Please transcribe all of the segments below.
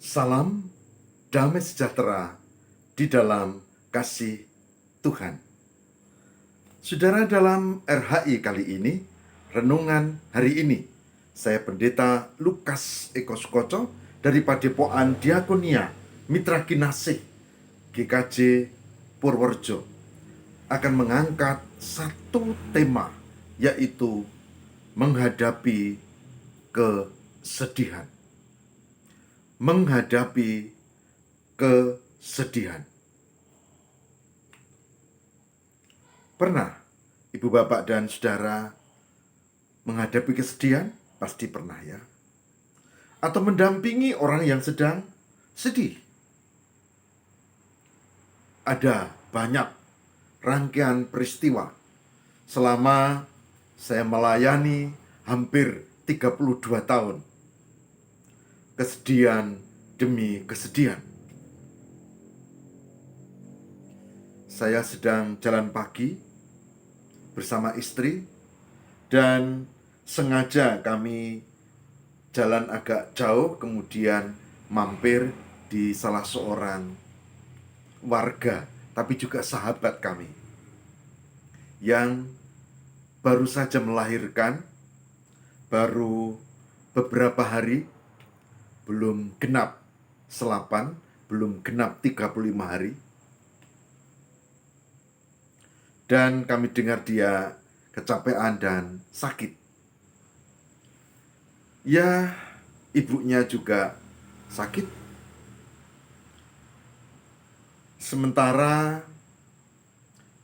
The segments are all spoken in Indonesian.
Salam damai sejahtera di dalam kasih Tuhan. Saudara, dalam RHI kali ini, renungan hari ini, saya Pendeta Lukas Eko Sukoco dari Padepokan Diakonia Mitra Kinasih GKJ Purworejo akan mengangkat satu tema, yaitu menghadapi kesedihan. Menghadapi kesedihan. Pernah ibu bapak dan saudara menghadapi kesedihan? Pasti pernah ya. Atau mendampingi orang yang sedang sedih. Ada banyak rangkaian peristiwa selama saya melayani hampir 32 tahun. Kesedihan demi kesedihan. Saya sedang jalan pagi bersama istri dan sengaja kami jalan agak jauh, kemudian mampir di salah seorang warga, tapi juga sahabat kami yang baru saja melahirkan, baru beberapa hari, belum genap 8, belum genap 35 hari. Dan kami dengar dia kecapean dan sakit. Ya, ibunya juga sakit. Sementara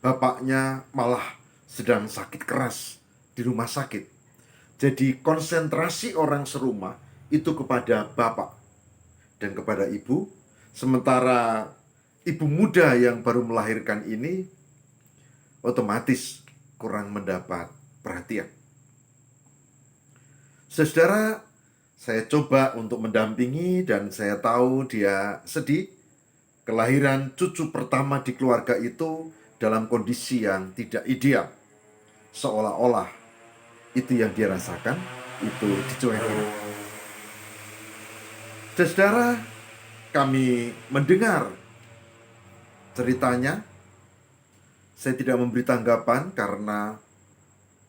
bapaknya malah sedang sakit keras di rumah sakit. Jadi konsentrasi orang serumah itu kepada bapak dan kepada ibu, sementara ibu muda yang baru melahirkan ini otomatis kurang mendapat perhatian. Saudara, saya coba untuk mendampingi dan saya tahu dia sedih. Kelahiran cucu pertama di keluarga itu dalam kondisi yang tidak ideal. Seolah-olah itu yang dia rasakan, itu dicuekin. Saudara, kami mendengar ceritanya. Saya tidak memberi tanggapan karena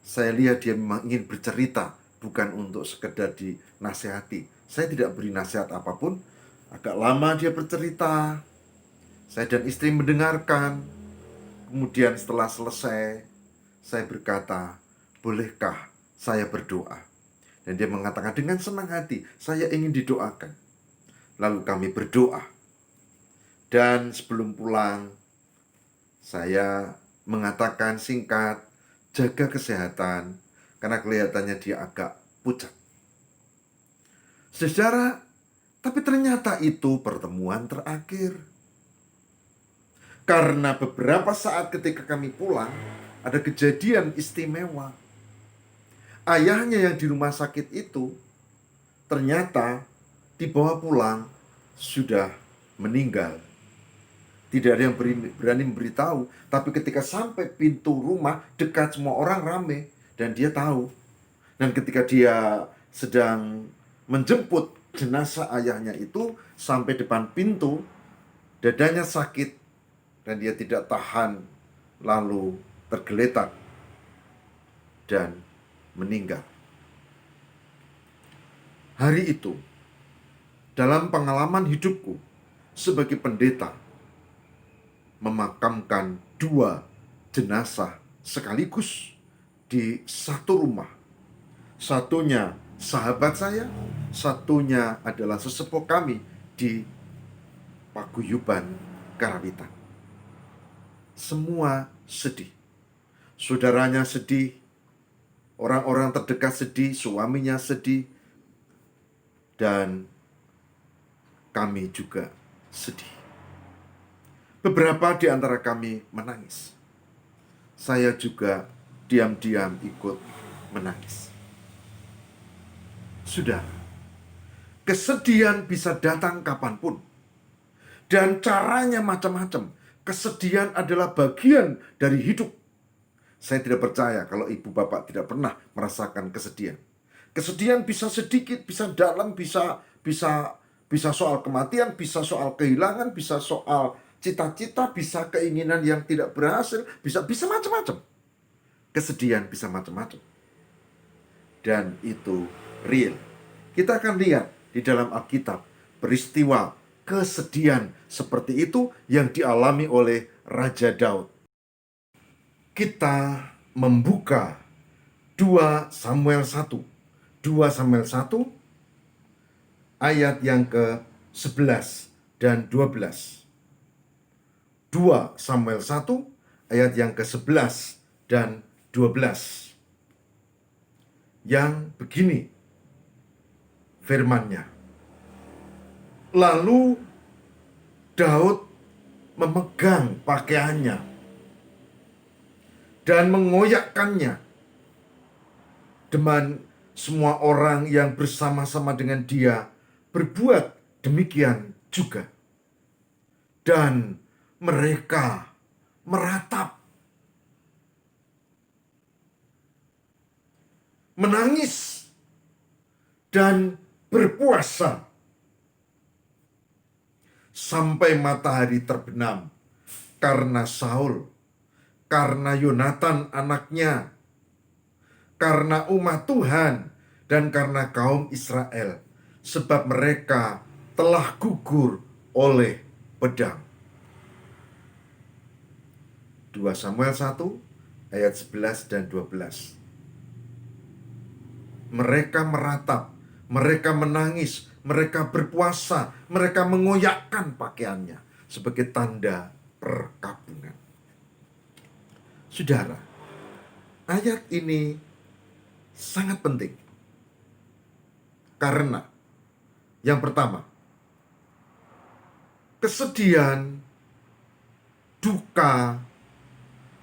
saya lihat dia memang ingin bercerita, bukan untuk sekedar dinasehati. Saya tidak beri nasihat apapun. Agak lama dia bercerita. Saya dan istri mendengarkan. Kemudian setelah selesai, saya berkata, "Bolehkah saya berdoa?" Dan dia mengatakan dengan senang hati, "Saya ingin didoakan." Lalu kami berdoa. Dan sebelum pulang, saya mengatakan singkat, jaga kesehatan, karena kelihatannya dia agak pucat. Saudara, tapi ternyata itu pertemuan terakhir. Karena beberapa saat ketika kami pulang, ada kejadian istimewa. Ayahnya yang di rumah sakit itu ternyata dibawa pulang sudah meninggal. Tidak ada yang berani memberitahu, tapi ketika sampai pintu rumah, dekat semua orang rame, dan dia tahu. Dan ketika dia sedang menjemput jenazah ayahnya itu sampai depan pintu, dadanya sakit dan dia tidak tahan, lalu tergeletak dan meninggal. Hari itu, dalam pengalaman hidupku sebagai pendeta, memakamkan 2 jenazah sekaligus di satu rumah. Satunya sahabat saya, satunya adalah sesepuh kami di Paguyuban Karawitan. Semua sedih. Saudaranya sedih, orang-orang terdekat sedih, suaminya sedih, dan kami juga sedih. Beberapa di antara kami menangis. Saya juga diam-diam ikut menangis. Sudah, kesedihan bisa datang kapanpun. Dan caranya macam-macam. Kesedihan adalah bagian dari hidup. Saya tidak percaya kalau ibu bapak tidak pernah merasakan kesedihan. Kesedihan bisa sedikit, bisa dalam, bisa Bisa soal kematian, bisa soal kehilangan, bisa soal cita-cita, bisa keinginan yang tidak berhasil, bisa macam-macam. Kesedihan bisa macam-macam. Dan itu real. Kita akan lihat di dalam Alkitab peristiwa kesedihan seperti itu yang dialami oleh Raja Daud. Kita membuka 2 Samuel 1. 2 Samuel 1 ayat yang ke-11 dan 12. 2 Samuel 1 ayat yang ke-11 dan 12. Yang begini firman-Nya. Lalu Daud memegang pakaiannya dan mengoyakkannya. Dan semua orang yang bersama-sama dengan dia berbuat demikian juga. Dan mereka meratap, menangis, dan berpuasa sampai matahari terbenam karena Saul, karena Yonatan anaknya, karena umat Tuhan, dan karena kaum Israel, sebab mereka telah gugur oleh pedang. 2 Samuel 1 ayat 11 dan 12. Mereka meratap, mereka menangis, mereka berpuasa, mereka mengoyakkan pakaiannya sebagai tanda perkabungan. Saudara, ayat ini sangat penting. Karena yang pertama, kesedihan, duka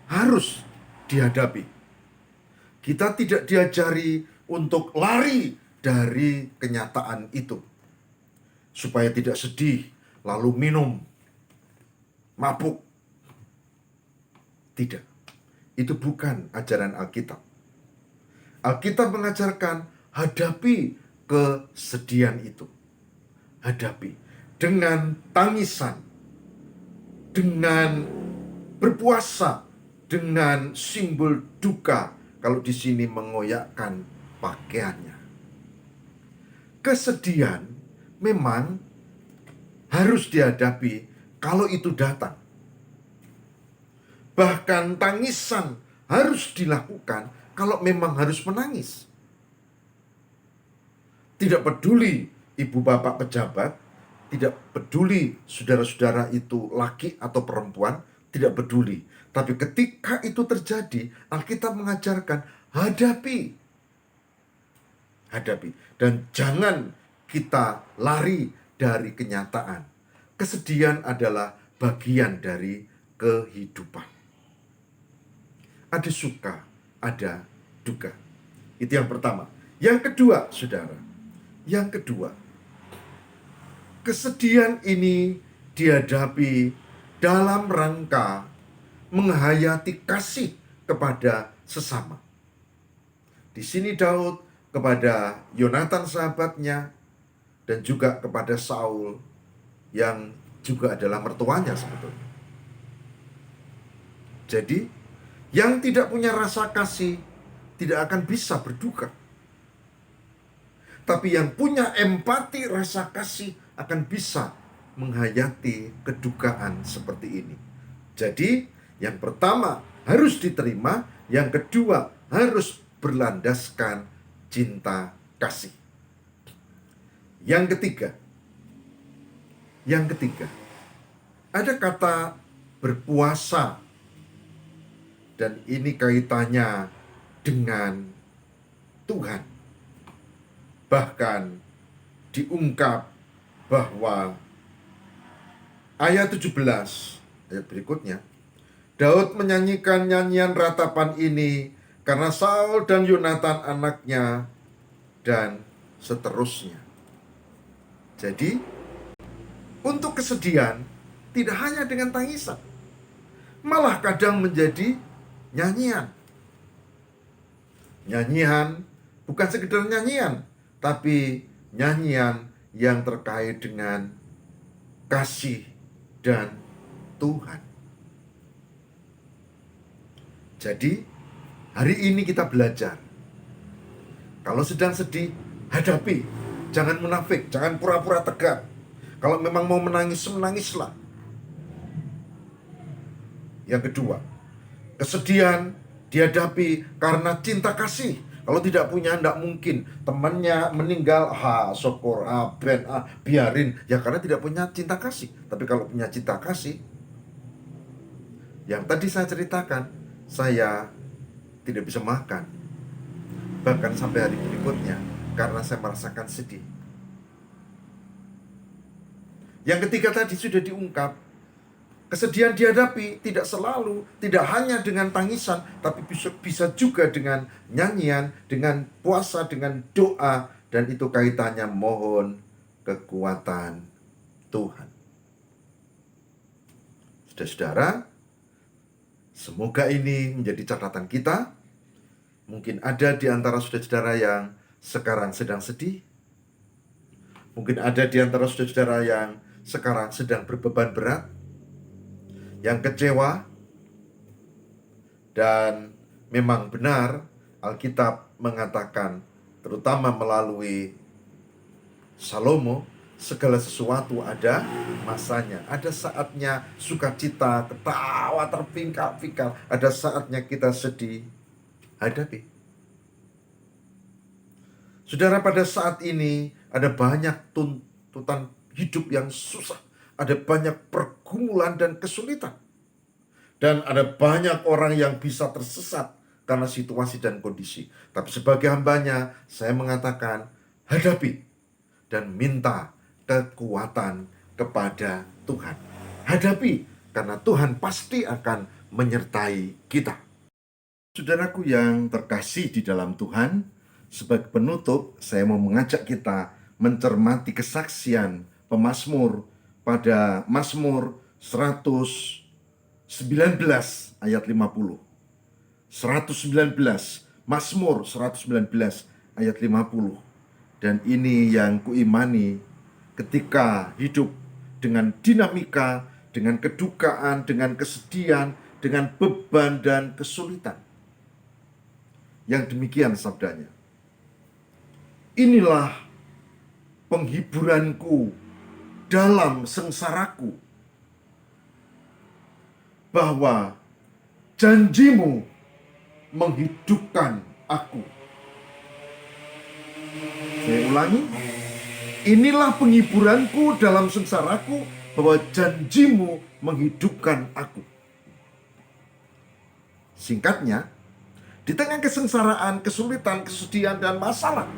harus dihadapi. Kita tidak diajari untuk lari dari kenyataan itu. Supaya tidak sedih, lalu minum, mabuk. Tidak. Itu bukan ajaran Alkitab. Alkitab mengajarkan hadapi kesedihan itu. Hadapi dengan tangisan, dengan berpuasa, dengan simbol duka. Kalau di sini mengoyakkan pakaiannya. Kesedihan memang harus dihadapi kalau itu datang. Bahkan tangisan harus dilakukan kalau memang harus menangis. Tidak peduli ibu bapak pejabat, tidak peduli saudara-saudara itu laki atau perempuan, tidak peduli. Tapi ketika itu terjadi, Alkitab mengajarkan hadapi. Hadapi. Dan jangan kita lari dari kenyataan. Kesedihan adalah bagian dari kehidupan. Ada suka, ada duka. Itu yang pertama. Yang kedua, saudara. Yang kedua, kesedihan ini dihadapi dalam rangka menghayati kasih kepada sesama. Di sini Daud kepada Yonatan sahabatnya dan juga kepada Saul yang juga adalah mertuanya sebetulnya. Jadi, yang tidak punya rasa kasih tidak akan bisa berduka. Tapi yang punya empati, rasa kasih akan bisa menghayati kedukaan seperti ini. Jadi, yang pertama harus diterima, yang kedua harus berlandaskan cinta kasih. Yang ketiga, ada kata berpuasa. Dan ini kaitannya dengan Tuhan. Bahkan diungkap bahwa ayat 17, ayat berikutnya, Daud menyanyikan nyanyian ratapan ini karena Saul dan Yonatan anaknya, dan seterusnya. Jadi, untuk kesedihan tidak hanya dengan tangisan, malah kadang menjadi nyanyian. Nyanyian bukan sekedar nyanyian, tapi nyanyian yang terkait dengan kasih dan Tuhan. Jadi, hari ini kita belajar. Kalau sedang sedih, hadapi. Jangan munafik, jangan pura-pura tegar. Kalau memang mau menangis, menangislah. Yang kedua, kesedihan dihadapi karena cinta kasih. Kalau tidak punya, tidak mungkin. Temannya meninggal, syukur, biarin. Ya karena tidak punya cinta kasih. Tapi kalau punya cinta kasih, yang tadi saya ceritakan, saya tidak bisa makan. Bahkan sampai hari berikutnya, karena saya merasakan sedih. Yang ketiga tadi sudah diungkap. Kesedihan dihadapi tidak selalu, tidak hanya dengan tangisan, tapi bisa juga dengan nyanyian, dengan puasa, dengan doa, dan itu kaitannya mohon kekuatan Tuhan. Saudara-saudara, semoga ini menjadi catatan kita. Mungkin ada di antara saudara-saudara yang sekarang sedang sedih. Mungkin ada di antara saudara-saudara yang sekarang sedang berbeban berat, yang kecewa. Dan memang benar Alkitab mengatakan, terutama melalui Salomo, segala sesuatu ada masanya. Ada saatnya sukacita, ketawa terpingkal-pingkal. Ada saatnya kita sedih. Hadapi. Saudara, pada saat ini ada banyak tuntutan hidup yang susah. Ada banyak pergumulan dan kesulitan. Dan ada banyak orang yang bisa tersesat karena situasi dan kondisi. Tapi sebagai hambanya, saya mengatakan, hadapi dan minta kekuatan kepada Tuhan. Hadapi, karena Tuhan pasti akan menyertai kita. Saudaraku yang terkasih di dalam Tuhan, sebagai penutup, saya mau mengajak kita mencermati kesaksian pemazmur pada Mazmur 119 ayat 50. 119, Mazmur 119 ayat 50. Dan ini yang kuimani ketika hidup dengan dinamika, dengan kedukaan, dengan kesedihan, dengan beban dan kesulitan. Yang demikian sabdanya. Inilah penghiburanku dalam sengsaraku, bahwa janjimu menghidupkan aku. Saya ulangi. Inilah penghiburanku dalam sengsaraku, bahwa janjimu menghidupkan aku. Singkatnya, di tengah kesengsaraan, kesulitan, kesedihan, dan masalah,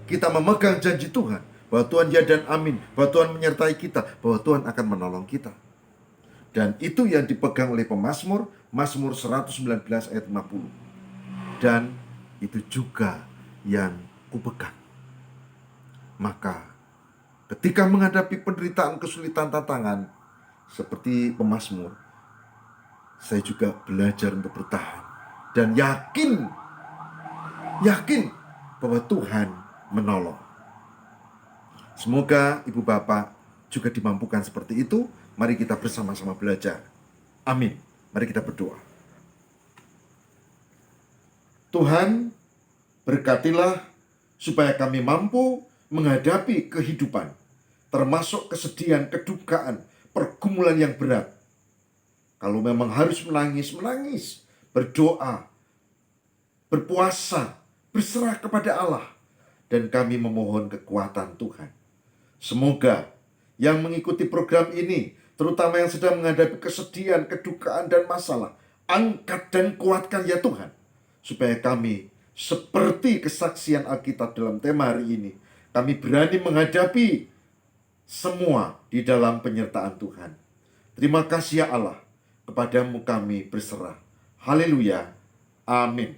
kita memegang janji Tuhan, bahwa Tuhan ya dan amin, bahwa Tuhan menyertai kita, bahwa Tuhan akan menolong kita. Dan itu yang dipegang oleh pemazmur, Mazmur 119 ayat 50. Dan itu juga yang kupegang. Maka ketika menghadapi penderitaan, kesulitan, tantangan seperti pemazmur, saya juga belajar untuk bertahan. Dan yakin bahwa Tuhan menolong. Semoga ibu bapak juga dimampukan seperti itu. Mari kita bersama-sama belajar. Amin. Mari kita berdoa. Tuhan, berkatilah supaya kami mampu menghadapi kehidupan, termasuk kesedihan, kedukaan, pergumulan yang berat. Kalau memang harus menangis, menangis. Berdoa, berpuasa, berserah kepada Allah, dan kami memohon kekuatan Tuhan. Semoga yang mengikuti program ini, terutama yang sedang menghadapi kesedihan, kedukaan, dan masalah, angkat dan kuatkan ya Tuhan, supaya kami seperti kesaksian Alkitab dalam tema hari ini, kami berani menghadapi semua di dalam penyertaan Tuhan. Terima kasih ya Allah, kepadamu kami berserah. Haleluya. Amin.